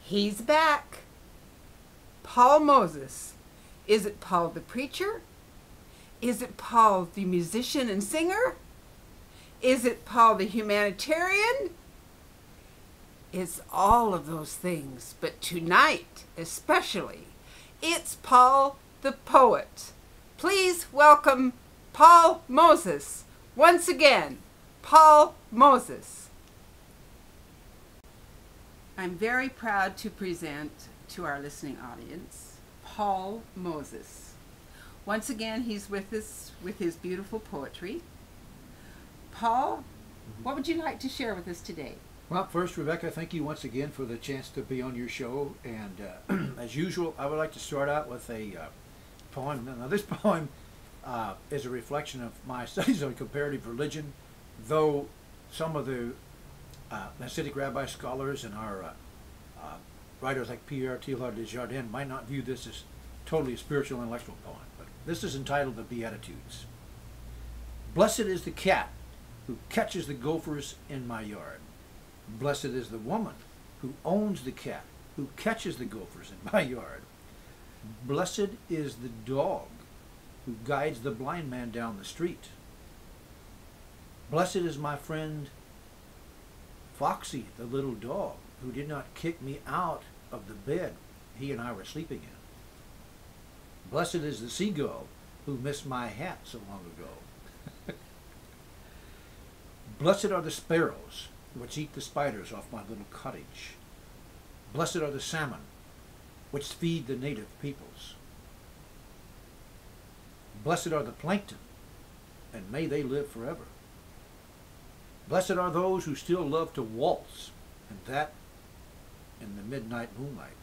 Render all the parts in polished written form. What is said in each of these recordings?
He's back. Paul Moses. Is it Paul the preacher? Is it Paul the musician and singer? Is it Paul the humanitarian? It's all of those things, but tonight especially, it's Paul the poet. Please welcome Paul Moses. Once again, Paul Moses. I'm very proud to present to our listening audience, Paul Moses. Once again, he's with us with his beautiful poetry. Paul, what would you like to share with us today? Well, first, Rebecca, thank you once again for the chance to be on your show. And as usual, I would like to start out with a poem. Now, this poem is a reflection of my studies on comparative religion, though some of the Hasidic rabbi scholars and our writers like Pierre Teilhard de Chardin might not view this as totally a spiritual intellectual poem. But this is entitled The Beatitudes. Blessed is the cat who catches the gophers in my yard. Blessed is the woman who owns the cat who catches the gophers in my yard. Blessed is the dog who guides the blind man down the street. Blessed is my friend Foxy, the little dog, who did not kick me out of the bed he and I were sleeping in. Blessed is the seagull who missed my hat so long ago. Blessed are the sparrows which eat the spiders off my little cottage. Blessed are the salmon which feed the native peoples. Blessed are the plankton, and may they live forever. Blessed are those who still love to waltz, and that in the midnight moonlight.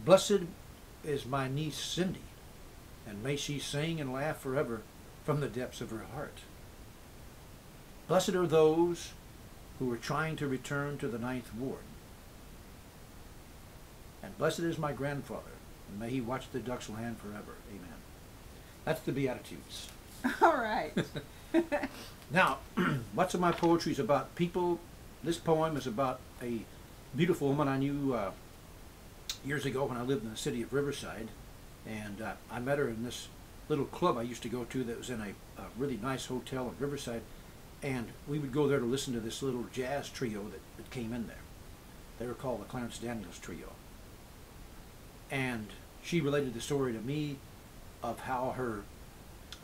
Blessed is my niece Cindy, and may she sing and laugh forever from the depths of her heart. Blessed are those who are trying to return to the 9th Ward. And blessed is my grandfather, and may he watch the ducks land forever. Amen. That's the Beatitudes. All right. Now, much of my poetry is about people. This poem is about a beautiful woman I knew years ago when I lived in the city of Riverside. And I met her in this little club I used to go to that was in a really nice hotel in Riverside. And we would go there to listen to this little jazz trio that came in there. They were called the Clarence Daniels Trio. And she related the story to me of how her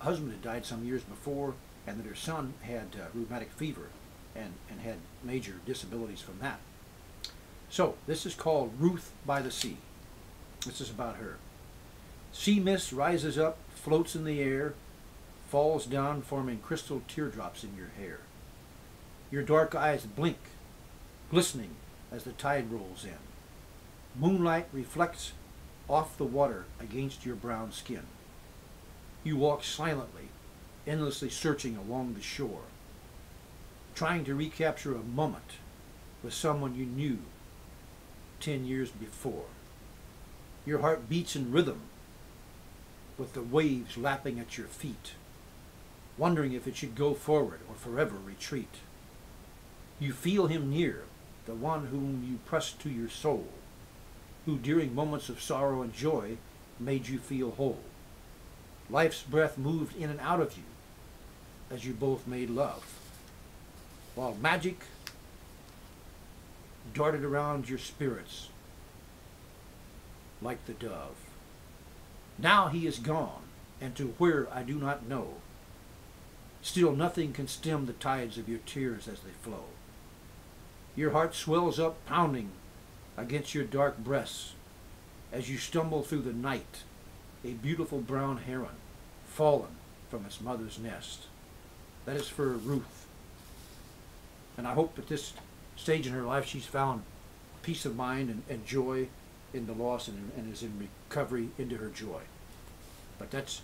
husband had died some years before, and that her son had rheumatic fever and had major disabilities from that. So this is called Ruth by the Sea. This is about her. Sea mist rises up, floats in the air, falls down, forming crystal teardrops in your hair. Your dark eyes blink, glistening as the tide rolls in. Moonlight reflects off the water against your brown skin. You walk silently, endlessly searching along the shore, trying to recapture a moment with someone you knew 10 years before. Your heart beats in rhythm with the waves lapping at your feet, wondering if it should go forward or forever retreat. You feel him near, the one whom you pressed to your soul, who during moments of sorrow and joy made you feel whole. Life's breath moved in and out of you as you both made love, while magic darted around your spirits like the dove. Now he is gone, and to where I do not know. Still nothing can stem the tides of your tears as they flow. Your heart swells up, pounding against your dark breasts as you stumble through the night, a beautiful brown heron fallen from its mother's nest. That is for Ruth. And I hope at this stage in her life she's found peace of mind and joy in the loss and is in recovery into her joy. But that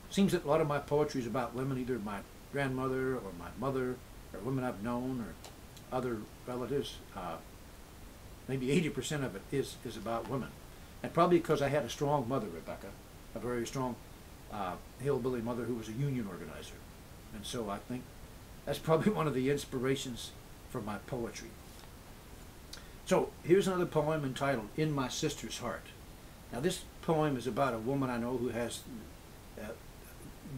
seems that a lot of my poetry is about women, either my grandmother or my mother or women I've known or other relatives. Maybe 80% of it is about women. And probably because I had a strong mother, Rebecca, a very strong hillbilly mother who was a union organizer. And so I think that's probably one of the inspirations for my poetry. So here's another poem entitled In My Sister's Heart. Now this poem is about a woman I know who has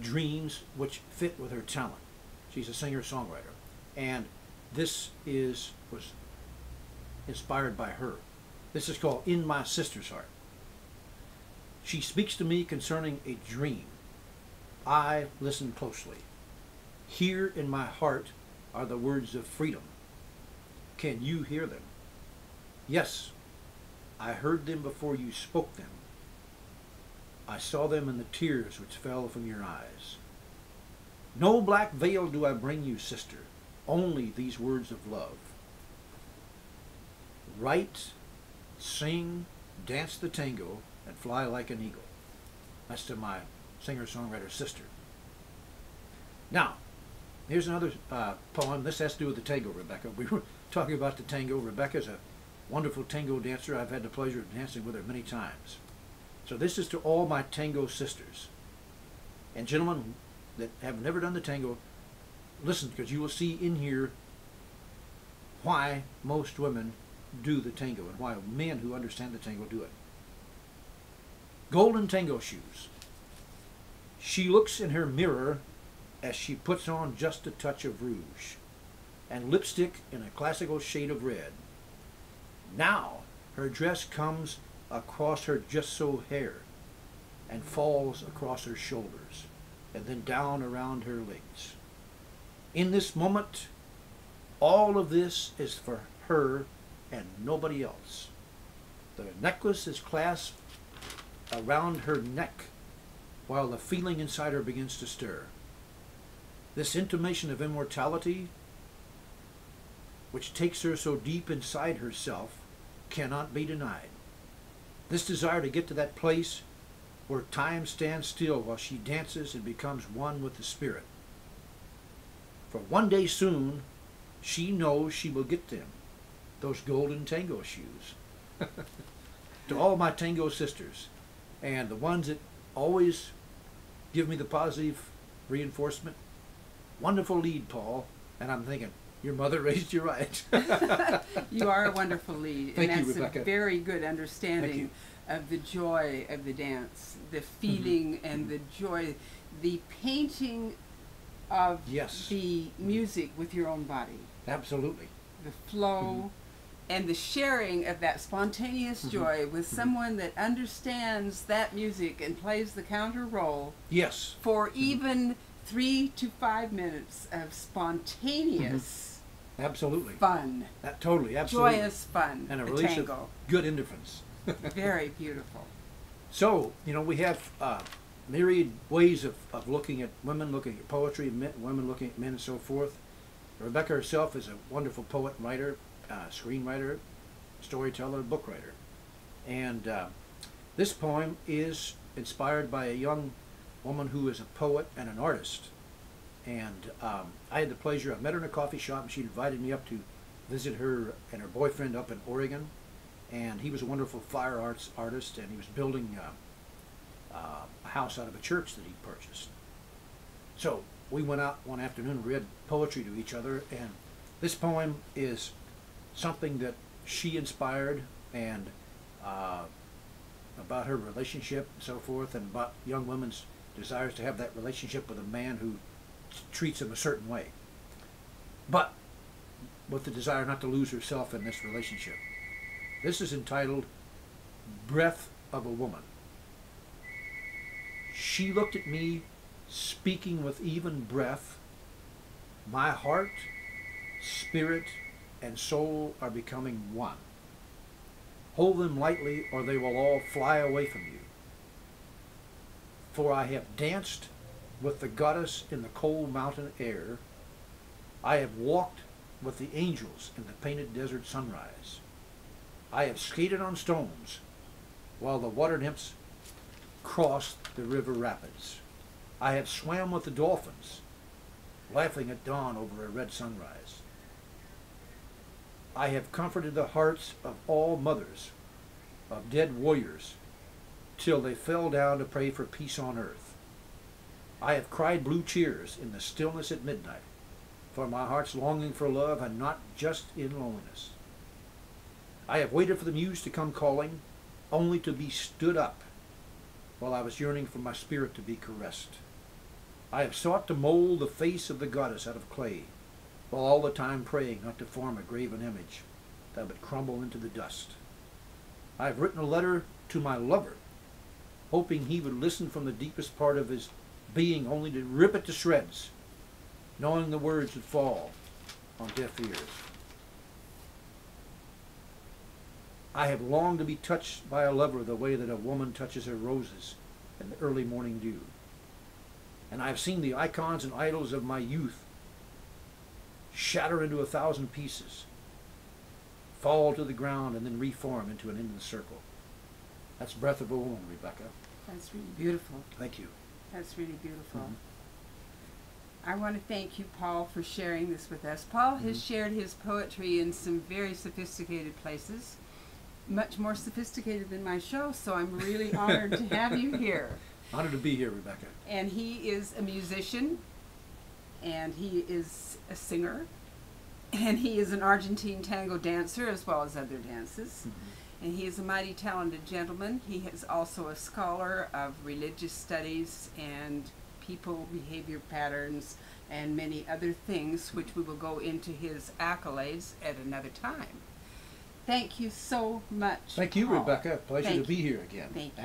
dreams which fit with her talent. She's a singer-songwriter. And this was inspired by her. This is called In My Sister's Heart. She speaks to me concerning a dream. I listen closely. Here in my heart are the words of freedom. Can you hear them? Yes, I heard them before you spoke them. I saw them in the tears which fell from your eyes. No black veil do I bring you, sister, only these words of love. Write, sing, dance the tango, and fly like an eagle. That's to my singer-songwriter sister. Now, here's another poem. This has to do with the tango, Rebecca. We were talking about the tango. Rebecca's a wonderful tango dancer. I've had the pleasure of dancing with her many times. So this is to all my tango sisters. And gentlemen that have never done the tango, listen, because you will see in here why most women do the tango and why men who understand the tango do it. Golden tango shoes. She looks in her mirror as she puts on just a touch of rouge and lipstick in a classical shade of red. Now her dress comes across her just so hair and falls across her shoulders and then down around her legs. In this moment, all of this is for her and nobody else. The necklace is clasped around her neck while the feeling inside her begins to stir. This intimation of immortality, which takes her so deep inside herself, cannot be denied. This desire to get to that place where time stands still while she dances and becomes one with the Spirit. For one day soon, she knows she will get them, those golden tango shoes. To all my tango sisters, and the ones that always give me the positive reinforcement, wonderful lead, Paul. And I'm thinking, your mother raised you right. You are a wonderful lead. Thank and you, that's Rebecca. a very good understanding of the joy of the dance, the feeling and the joy, the painting of the music with your own body. Absolutely. The flow and the sharing of that spontaneous joy with someone that understands that music and plays the counter role. Yes. For even 3 to 5 minutes of spontaneous absolutely fun. Totally, absolutely. Joyous fun. And a the release tango. of good endorphins. Very beautiful. So, you know, we have myriad ways of looking at women, looking at poetry, women looking at men, and so forth. Rebecca herself is a wonderful poet and writer, screenwriter, storyteller, book writer. And this poem is inspired by a young woman who is a poet and an artist. And I had the pleasure, I met her in a coffee shop, and she invited me up to visit her and her boyfriend up in Oregon. And he was a wonderful fire arts artist, and he was building a house out of a church that he purchased. So we went out one afternoon and read poetry to each other, and this poem is something that she inspired, and about her relationship and so forth, and about young women's desires to have that relationship with a man who treats them a certain way, but with the desire not to lose herself in this relationship. This is entitled Breath of a Woman. She looked at me, speaking with even breath. My heart, spirit, and soul are becoming one. Hold them lightly, or they will all fly away from you. For I have danced with the goddess in the cold mountain air. I have walked with the angels in the painted desert sunrise. I have skated on stones while the water nymphs crossed the river rapids. I have swam with the dolphins, laughing at dawn over a red sunrise. I have comforted the hearts of all mothers, of dead warriors, till they fell down to pray for peace on earth. I have cried blue cheers in the stillness at midnight, for my heart's longing for love, and not just in loneliness. I have waited for the muse to come calling, only to be stood up, while I was yearning for my spirit to be caressed. I have sought to mold the face of the goddess out of clay, while all the time praying not to form a graven image that would crumble into the dust. I have written a letter to my lover, hoping he would listen from the deepest part of his being, only to rip it to shreds, knowing the words would fall on deaf ears. I have longed to be touched by a lover the way that a woman touches her roses in the early morning dew. And I have seen the icons and idols of my youth shatter into 1,000 pieces, fall to the ground, and then reform into an endless circle. That's Breath of a Woman, Rebecca. That's really beautiful. Thank you. That's really beautiful. Mm-hmm. I want to thank you, Paul, for sharing this with us. Paul has shared his poetry in some very sophisticated places, much more sophisticated than my show, so I'm really honored to have you here. Honored to be here, Rebecca. And he is a musician, and he is a singer, and he is an Argentine tango dancer as well as other dances. Mm-hmm. And he is a mighty talented gentleman. He is also a scholar of religious studies and people behavior patterns and many other things, which we will go into his accolades at another time. Thank you so much. Thank you, Paul. Rebecca. Pleasure Thank to be here again. Thank you.